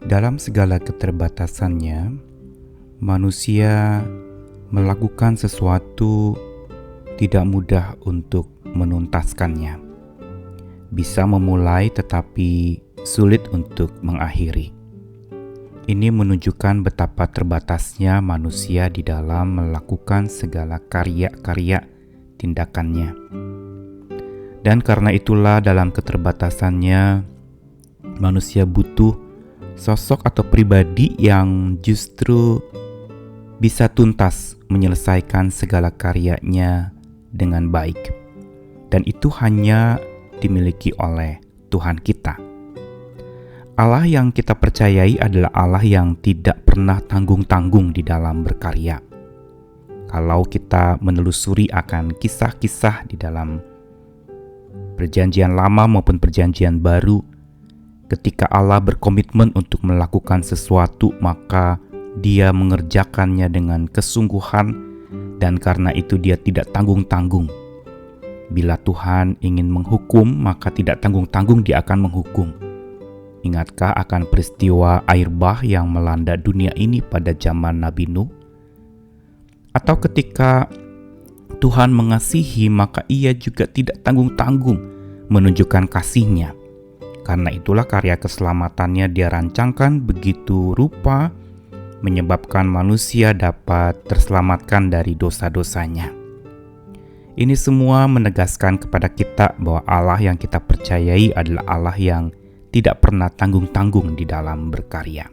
Dalam segala keterbatasannya, manusia melakukan sesuatu tidak mudah untuk menuntaskannya. Bisa memulai tetapi sulit untuk mengakhiri. Ini menunjukkan betapa terbatasnya manusia di dalam melakukan segala karya-karya tindakannya. Dan karena itulah dalam keterbatasannya, manusia butuh sosok atau pribadi yang justru bisa tuntas menyelesaikan segala karyanya dengan baik. Dan itu hanya dimiliki oleh Tuhan kita. Allah yang kita percayai adalah Allah yang tidak pernah tanggung-tanggung di dalam berkarya. Kalau kita menelusuri akan kisah-kisah di dalam Perjanjian Lama maupun Perjanjian Baru, ketika Allah berkomitmen untuk melakukan sesuatu, maka Dia mengerjakannya dengan kesungguhan, dan karena itu Dia tidak tanggung-tanggung. Bila Tuhan ingin menghukum, maka tidak tanggung-tanggung Dia akan menghukum. Ingatkah akan peristiwa air bah yang melanda dunia ini pada zaman Nabi Nuh? Atau ketika Tuhan mengasihi, maka Ia juga tidak tanggung-tanggung menunjukkan kasih-Nya. Karena itulah karya keselamatannya Dia rancangkan begitu rupa, menyebabkan manusia dapat terselamatkan dari dosa-dosanya. Ini semua menegaskan kepada kita bahwa Allah yang kita percayai adalah Allah yang tidak pernah tanggung-tanggung di dalam berkarya.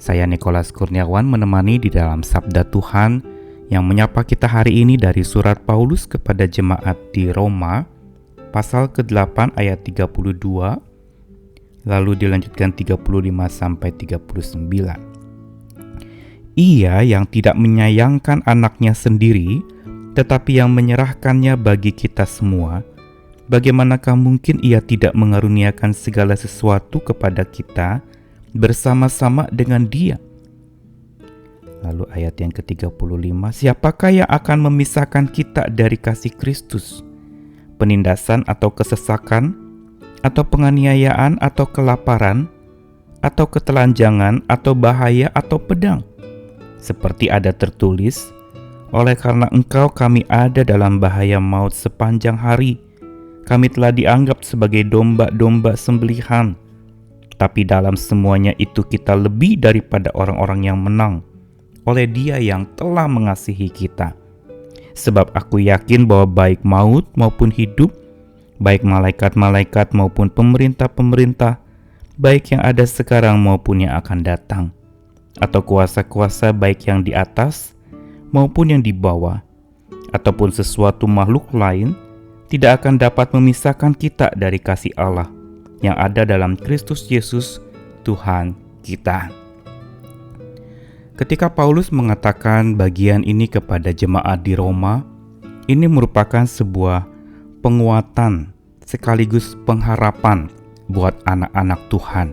Saya Nikolas Kurniawan menemani di dalam Sabda Tuhan yang menyapa kita hari ini dari surat Paulus kepada jemaat di Roma, pasal ke-8 ayat 32, lalu dilanjutkan 35 sampai 39. Ia yang tidak menyayangkan anaknya sendiri, tetapi yang menyerahkannya bagi kita semua, bagaimanakah mungkin Ia tidak mengaruniakan segala sesuatu kepada kita bersama-sama dengan Dia? Lalu ayat yang ke-35, siapakah yang akan memisahkan kita dari kasih Kristus? Penindasan atau kesesakan, atau penganiayaan, atau kelaparan, atau ketelanjangan, atau bahaya, atau pedang? Seperti ada tertulis, oleh karena Engkau kami ada dalam bahaya maut sepanjang hari. Kami telah dianggap sebagai domba-domba sembelihan. Tapi dalam semuanya itu kita lebih daripada orang-orang yang menang, oleh Dia yang telah mengasihi kita. Sebab aku yakin bahwa baik maut maupun hidup, baik malaikat-malaikat maupun pemerintah-pemerintah, baik yang ada sekarang maupun yang akan datang, atau kuasa-kuasa baik yang di atas maupun yang di bawah, ataupun sesuatu makhluk lain, tidak akan dapat memisahkan kita dari kasih Allah yang ada dalam Kristus Yesus, Tuhan kita. Ketika Paulus mengatakan bagian ini kepada jemaat di Roma, ini merupakan sebuah penguatan sekaligus pengharapan buat anak-anak Tuhan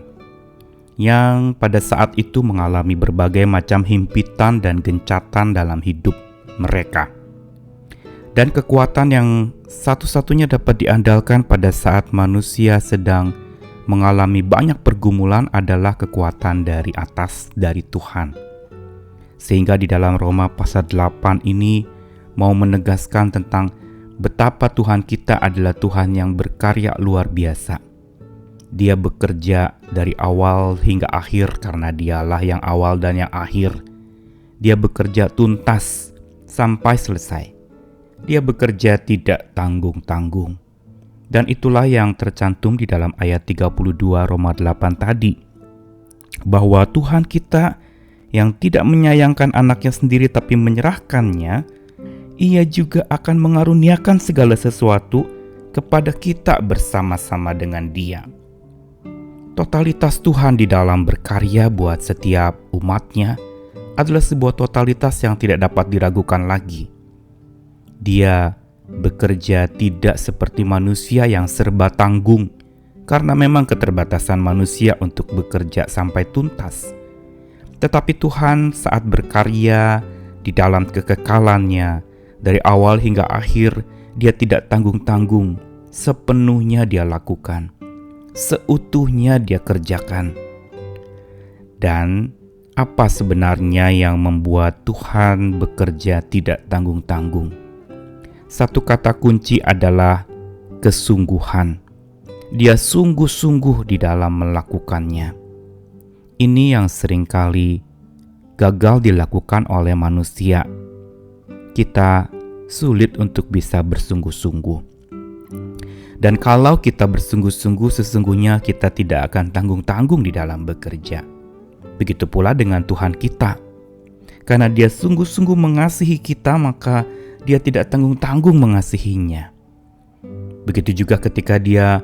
yang pada saat itu mengalami berbagai macam himpitan dan gencatan dalam hidup mereka. Dan kekuatan yang satu-satunya dapat diandalkan pada saat manusia sedang mengalami banyak pergumulan adalah kekuatan dari atas, dari Tuhan. Sehingga di dalam Roma pasal 8 ini mau menegaskan tentang betapa Tuhan kita adalah Tuhan yang berkarya luar biasa. Dia bekerja dari awal hingga akhir karena Dialah yang awal dan yang akhir. Dia bekerja tuntas sampai selesai. Dia bekerja tidak tanggung-tanggung. Dan itulah yang tercantum di dalam ayat 32 Roma 8 tadi. Bahwa Tuhan kita yang tidak menyayangkan anaknya sendiri tapi menyerahkannya, Ia juga akan mengaruniakan segala sesuatu kepada kita bersama-sama dengan Dia. Totalitas Tuhan di dalam berkarya buat setiap umatnya adalah sebuah totalitas yang tidak dapat diragukan lagi. Dia bekerja tidak seperti manusia yang serba tanggung, karena memang keterbatasan manusia untuk bekerja sampai tuntas. Tetapi Tuhan saat berkarya di dalam kekekalannya, dari awal hingga akhir, Dia tidak tanggung-tanggung, sepenuhnya Dia lakukan, seutuhnya Dia kerjakan. Dan apa sebenarnya yang membuat Tuhan bekerja tidak tanggung-tanggung? Satu kata kunci adalah kesungguhan. Dia sungguh-sungguh di dalam melakukannya. Ini yang seringkali gagal dilakukan oleh manusia. Kita sulit untuk bisa bersungguh-sungguh. Dan kalau kita bersungguh-sungguh, sesungguhnya kita tidak akan tanggung-tanggung di dalam bekerja. Begitu pula dengan Tuhan kita. Karena Dia sungguh-sungguh mengasihi kita, maka Dia tidak tanggung-tanggung mengasihinya. Begitu juga ketika Dia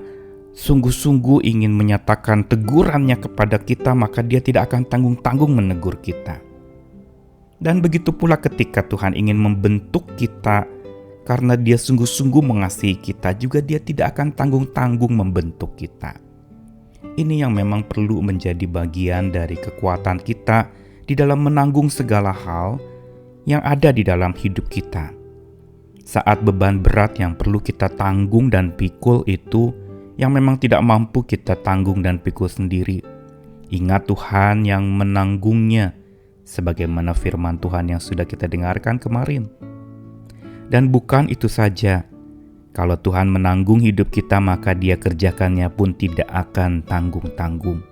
sungguh-sungguh ingin menyatakan tegurannya kepada kita, maka Dia tidak akan tanggung-tanggung menegur kita. Dan begitu pula ketika Tuhan ingin membentuk kita, karena Dia sungguh-sungguh mengasihi kita, juga Dia tidak akan tanggung-tanggung membentuk kita. Ini yang memang perlu menjadi bagian dari kekuatan kita di dalam menanggung segala hal yang ada di dalam hidup kita. Saat beban berat yang perlu kita tanggung dan pikul itu yang memang tidak mampu kita tanggung dan pikul sendiri, ingat Tuhan yang menanggungnya, sebagaimana firman Tuhan yang sudah kita dengarkan kemarin. Dan bukan itu saja, kalau Tuhan menanggung hidup kita, maka Dia kerjakannya pun tidak akan tanggung-tanggung,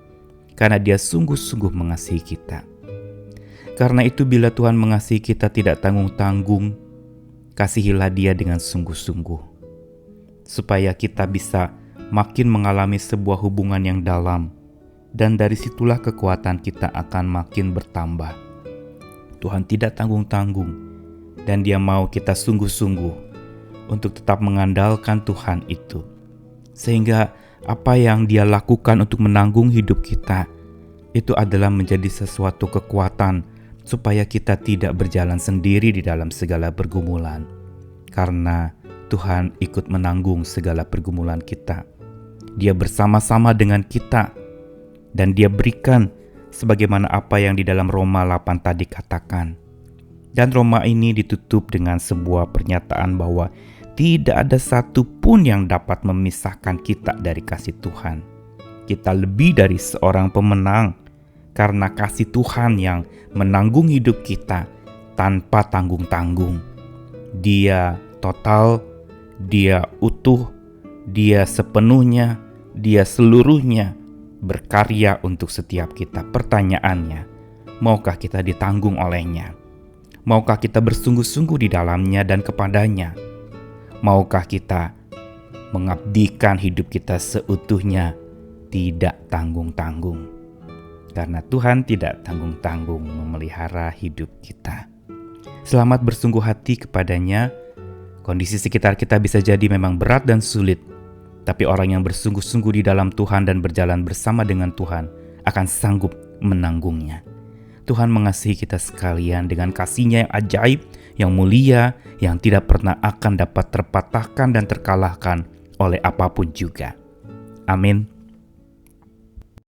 karena Dia sungguh-sungguh mengasihi kita. Karena itu bila Tuhan mengasihi kita tidak tanggung-tanggung, kasihilah Dia dengan sungguh-sungguh, supaya kita bisa makin mengalami sebuah hubungan yang dalam, dan dari situlah kekuatan kita akan makin bertambah. Tuhan tidak tanggung-tanggung, dan Dia mau kita sungguh-sungguh untuk tetap mengandalkan Tuhan itu. Sehingga apa yang Dia lakukan untuk menanggung hidup kita, itu adalah menjadi sesuatu kekuatan supaya kita tidak berjalan sendiri di dalam segala pergumulan. Karena Tuhan ikut menanggung segala pergumulan kita. Dia bersama-sama dengan kita, dan Dia berikan sebagaimana apa yang di dalam Roma 8 tadi katakan. Dan Roma ini ditutup dengan sebuah pernyataan bahwa tidak ada satu pun yang dapat memisahkan kita dari kasih Tuhan. Kita lebih dari seorang pemenang karena kasih Tuhan yang menanggung hidup kita tanpa tanggung-tanggung. Dia total, Dia utuh, Dia sepenuhnya, Dia seluruhnya berkarya untuk setiap kita. Pertanyaannya, maukah kita ditanggung olehnya? Maukah kita bersungguh-sungguh di dalamnya dan kepadanya? Maukah kita mengabdikan hidup kita seutuhnya, tidak tanggung-tanggung? Karena Tuhan tidak tanggung-tanggung memelihara hidup kita. Selamat bersungguh hati kepadanya. Kondisi sekitar kita bisa jadi memang berat dan sulit, tapi orang yang bersungguh-sungguh di dalam Tuhan dan berjalan bersama dengan Tuhan akan sanggup menanggungnya. Tuhan mengasihi kita sekalian dengan kasih-Nya yang ajaib, yang mulia, yang tidak pernah akan dapat terpatahkan dan terkalahkan oleh apapun juga. Amin.